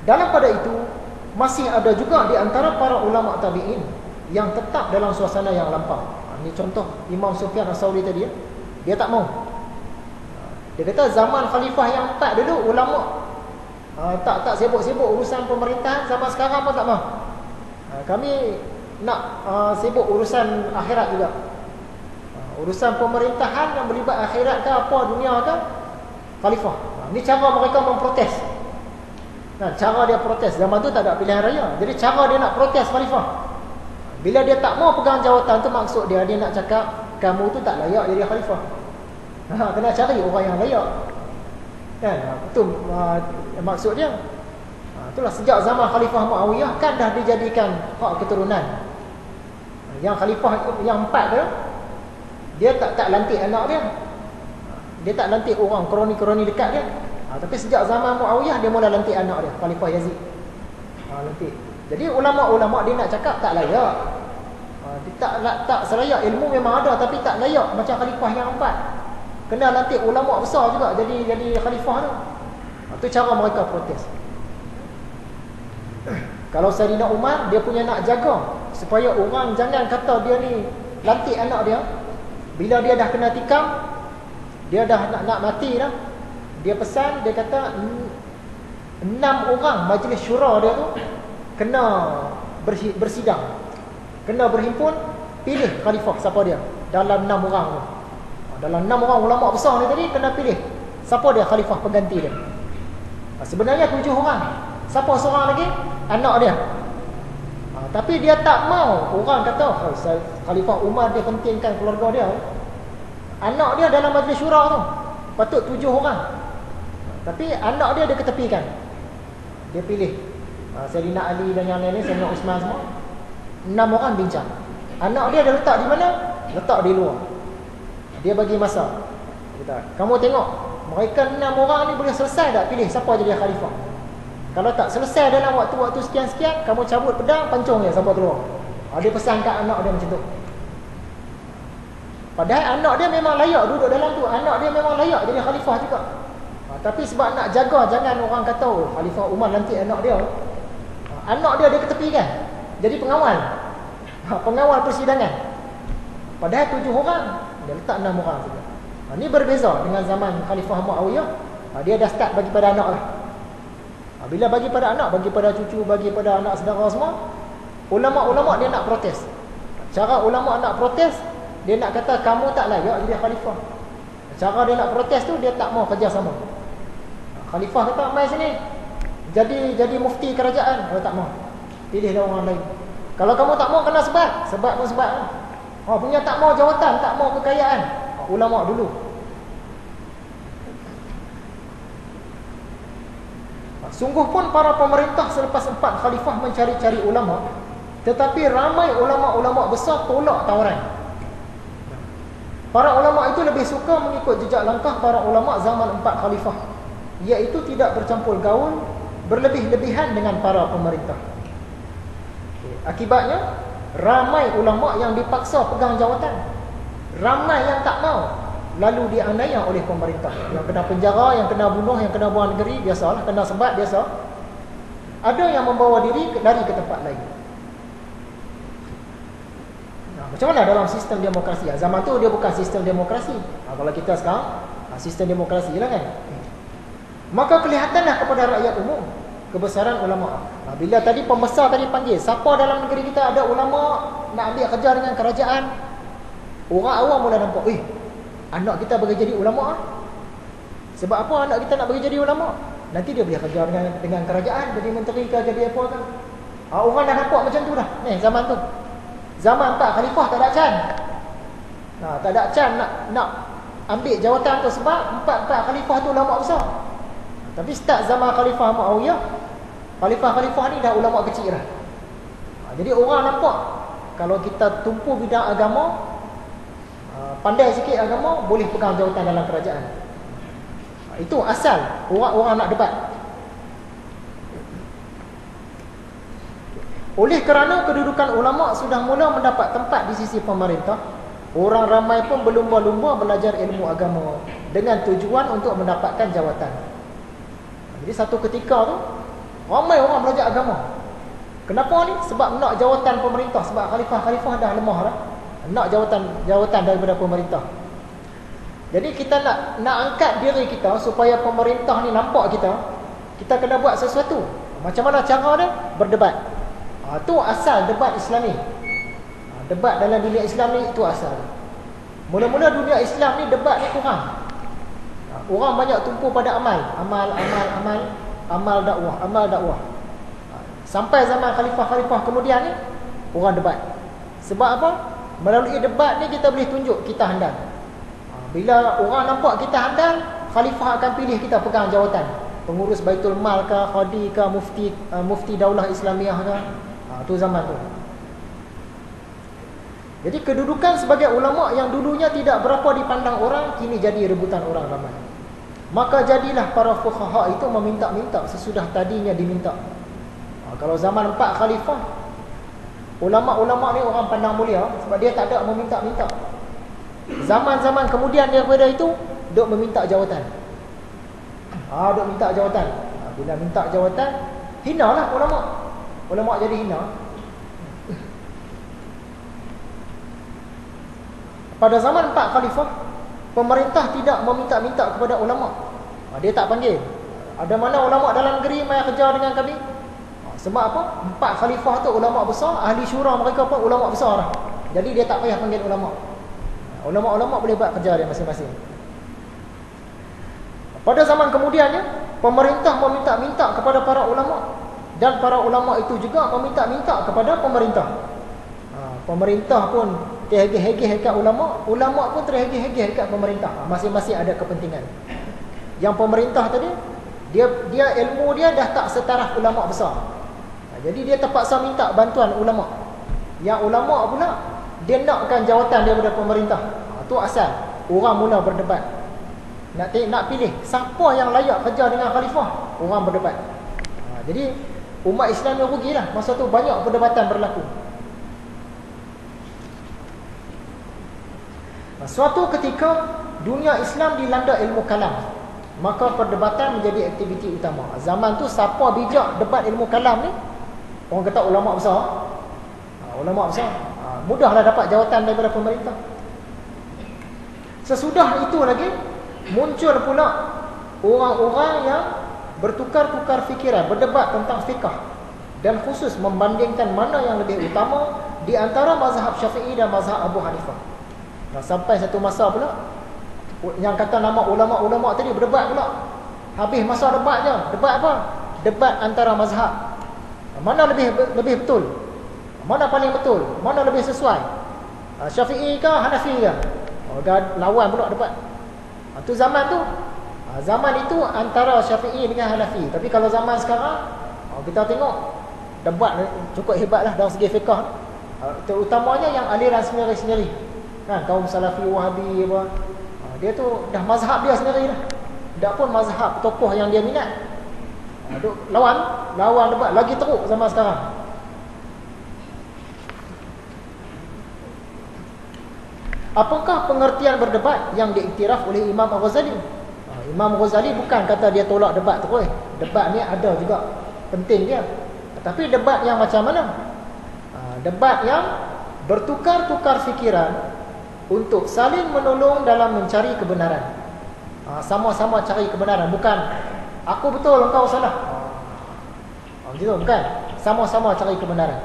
Dalam pada itu, masih ada juga di antara para ulama tabi'in yang tetap dalam suasana yang lampau. Ini contoh Imam Sufyan As-Sauri tadi ya. Dia tak mau. Dia kata zaman khalifah yang 4 dulu ulama tak sibuk-sibuk urusan pemerintahan, zaman sekarang pun tak mau. Kami nak sibuk urusan akhirat juga. Urusan pemerintahan yang melibat akhirat ke apa, dunia ke, khalifah. Ini cara mereka memprotes. Nah, cara dia protes, zaman tu tak ada pilihan raya. Jadi cara dia nak protes khalifah. Bila dia tak mau pegang jawatan tu, maksud dia nak cakap kamu tu tak layak jadi khalifah. Kena cari orang yang layak. Kan? Itu maksud dia. Itulah sejak zaman Khalifah Muawiyah kan dah dijadikan hak keturunan. Yang khalifah yang 4 tu, dia tak lantik anak dia. Dia tak lantik orang kroni-kroni dekat dia. Tapi sejak zaman Muawiyah dia mula lantik anak dia, Khalifah Yazid. Lantik. Jadi ulama-ulama dia nak cakap tak layak. Dia tak selayak, ilmu memang ada tapi tak layak macam khalifah yang 4. Kena lantik ulama besar juga jadi khalifah tu. Itu cara mereka protes. Kalau Sayyidina Umar, dia punya nak jaga supaya orang jangan kata dia ni lantik anak dia. Bila dia dah kena tikam, dia dah nak mati dah, dia pesan, dia kata 6 orang majlis syura dia tu kena bersidang, kena berhimpun, pilih khalifah siapa dia dalam 6 orang tu. Dalam 6 orang ulama besar ni tadi, kena pilih siapa dia khalifah pengganti dia. Sebenarnya 7 orang. Siapa seorang lagi? Anak dia. Tapi dia tak mau. Orang kata Khalifah Umar dia pentingkan keluarga dia. Anak dia dalam majlis syura tu patut 7 orang. Tapi anak dia ketepikan. Dia pilih Sayyidina Ali dan yang lain-lain, Sayyidina Usman semua. 6 orang bincang. Anak dia letak di mana? Letak di luar. Dia bagi masa. Kata, kamu tengok, mereka 6 orang ni boleh selesai tak pilih siapa jadi khalifah? Kalau tak selesai dalam waktu-waktu sekian-sekian, kamu cabut pedang, pancung dia sampai keluar. Dia pesan kat anak dia macam tu. Padahal anak dia memang layak duduk dalam tu. Anak dia memang layak jadi khalifah juga. Tapi sebab nak jaga jangan orang kata Khalifah Umar lantik anak dia. Anak dia ketepikan. Jadi pengawal. Pengawal persidangan. Padahal 7 orang, dia letak 6 orang saja. Ini berbeza dengan zaman Khalifah Muawiyah. Dia dah start bagi pada anak lah. Bila bagi pada anak, bagi pada cucu, bagi pada anak saudara semua, ulama-ulama dia nak protes. Cara ulama nak protes, dia nak kata kamu tak layak jadi khalifah. Cara dia nak protes tu, dia tak mau kerjasama. Khalifah kata mai sini, jadi mufti kerajaan. Dia tak mau, pilihlah orang lain. Kalau kamu tak mau, kena sebab pun sebab. Punya tak mau jawatan, tak mau kekayaan. Ulama dulu. Sungguh pun para pemerintah selepas 4 khalifah mencari-cari ulama, tetapi ramai ulama-ulama besar tolak tawaran. Para ulama itu lebih suka mengikut jejak langkah para ulama zaman 4 khalifah, iaitu tidak bercampur gaul berlebih-lebihan dengan para pemerintah. Akibatnya ramai ulama yang dipaksa pegang jawatan, ramai yang tak mau, lalu dianiaya oleh pemerintah. Yang kena penjara, yang kena bunuh, yang kena buang negeri, biasalah. Kena sebat, biasa. Ada yang membawa diri lari ke tempat lain. Macam mana dalam sistem demokrasi? Zaman tu dia bukan sistem demokrasi. Kalau kita sekarang, sistem demokrasi lah kan. Maka kelihatanlah kepada rakyat umum kebesaran ulama. Bila tadi pembesar tadi panggil, siapa dalam negeri kita ada ulama nak ambil kerja dengan kerajaan, orang awam mula nampak, anak kita bagi jadi ulama. Sebab apa anak kita nak bagi jadi ulama? Nanti dia boleh kerja dengan kerajaan, jadi menteri ke, jadi apa kan. Orang dah nampak macam tu dah. Zaman tu, zaman 4 khalifah tak ada can. Tak ada can nak ambil jawatan tu sebab 4 khalifah tu ulama besar. Tapi start zaman Khalifah Muawiyah, khalifah-khalifah ni dah ulama kecil dah. Jadi orang nampak kalau kita tumpu bidang agama, pandai sikit agama, boleh pegang jawatan dalam kerajaan. Itu asal orang nak debat. Oleh kerana kedudukan ulama sudah mula mendapat tempat di sisi pemerintah, orang ramai pun berlumba-lumba belajar ilmu agama dengan tujuan untuk mendapatkan jawatan. Jadi satu ketika tu, Ramai orang belajar agama. Kenapa ni? Sebab nak jawatan pemerintah. Sebab khalifah-khalifah dah lemah dah. Nak jawatan daripada pemerintah. Jadi kita nak angkat diri kita supaya pemerintah ni nampak kita kena buat sesuatu. Macam mana cara dia? Berdebat. Tu asal debat Islami. Debat dalam dunia Islam ni itu asal. Mula-mula dunia Islam ni debat ni kurang. Orang banyak tumpu pada amal dakwah. Sampai zaman khalifah-khalifah kemudian ni orang debat. Sebab apa? Melalui debat ni kita boleh tunjuk kita handal. Bila orang nampak kita handal, khalifah akan pilih kita pegang jawatan. Pengurus Baitul Mal ke, khadi ke, mufti Daulah Islamiah ke. Tu zaman tu. Jadi kedudukan sebagai ulama yang dulunya tidak berapa dipandang orang, kini jadi rebutan orang ramai. Maka jadilah para fuqaha itu meminta-minta sesudah tadinya diminta. Kalau zaman 4 khalifah, ulama-ulama ni orang pandang mulia sebab dia tak ada meminta-minta. Zaman-zaman kemudian daripada itu, duk meminta jawatan. Duk minta jawatan. Bila minta jawatan, hinalah ulama. Ulama jadi hina. Pada zaman 4 khalifah, pemerintah tidak meminta-minta kepada ulama. Dia tak panggil. Ada mana ulama dalam negeri mai kerja dengan kami? Sebab apa? 4 khalifah tu ulama besar, ahli syura mereka pun ulama besar lah. Jadi dia tak payah panggil ulama. Ulama-ulama boleh buat kerja dia masing-masing. Pada zaman kemudiannya, pemerintah meminta-minta kepada para ulama, dan para ulama itu juga meminta-minta kepada pemerintah. Pemerintah pun terhegeh-hegeh dekat ulama, ulama pun terhegeh-hegeh dekat pemerintah. Masing-masing ada kepentingan. Yang pemerintah tadi, dia ilmu dia dah tak setaraf ulama besar. Jadi dia terpaksa minta bantuan ulama. Yang ulama pula dia nakkan jawatan daripada pemerintah. Tu asal orang mula berdebat. Nak pilih siapa yang layak kerja dengan khalifah, orang berdebat. Jadi umat Islam yang rugilah. Masa tu banyak perdebatan berlaku. Suatu ketika dunia Islam dilanda ilmu kalam, maka perdebatan menjadi aktiviti utama. Zaman tu siapa bijak debat ilmu kalam ni? Orang kata ulama besar. Ulama besar mudahlah dapat jawatan daripada pemerintah. Sesudah itu lagi muncul pula orang-orang yang bertukar-tukar fikiran, berdebat tentang fiqh, dan khusus membandingkan mana yang lebih utama di antara mazhab Syafi'i dan mazhab Abu Hanifah. Sampai satu masa pula yang kata nama ulama-ulama tadi berdebat pula. Habis masa debat je. Debat apa? Debat antara mazhab. Mana lebih betul? Mana paling betul? Mana lebih sesuai? Syafi'i ke Hanafi ke? Lawan pula debat. Tu zaman tu. Zaman itu antara Syafi'i dengan Hanafi. Tapi kalau zaman sekarang, kita tengok debat cukup hebatlah dalam segi fiqh. Terutamanya yang aliran sendiri-sendiri. Kan, kaum Salafi, Wahabi apa. Dia tu dah mazhab dia sendiri dah. Tak pun mazhab tokoh yang dia minat. Lawan debat lagi teruk zaman sekarang. Apakah pengertian berdebat yang diiktiraf oleh Imam Al-Ghazali? Imam Al-Ghazali bukan kata dia tolak debat terus. Debat ni ada juga penting dia. Tapi debat yang macam mana? Debat yang bertukar-tukar fikiran untuk saling menolong dalam mencari kebenaran. Sama-sama cari kebenaran, bukan aku betul engkau salah. Gitu, bukan. Sama-sama cari kebenaran.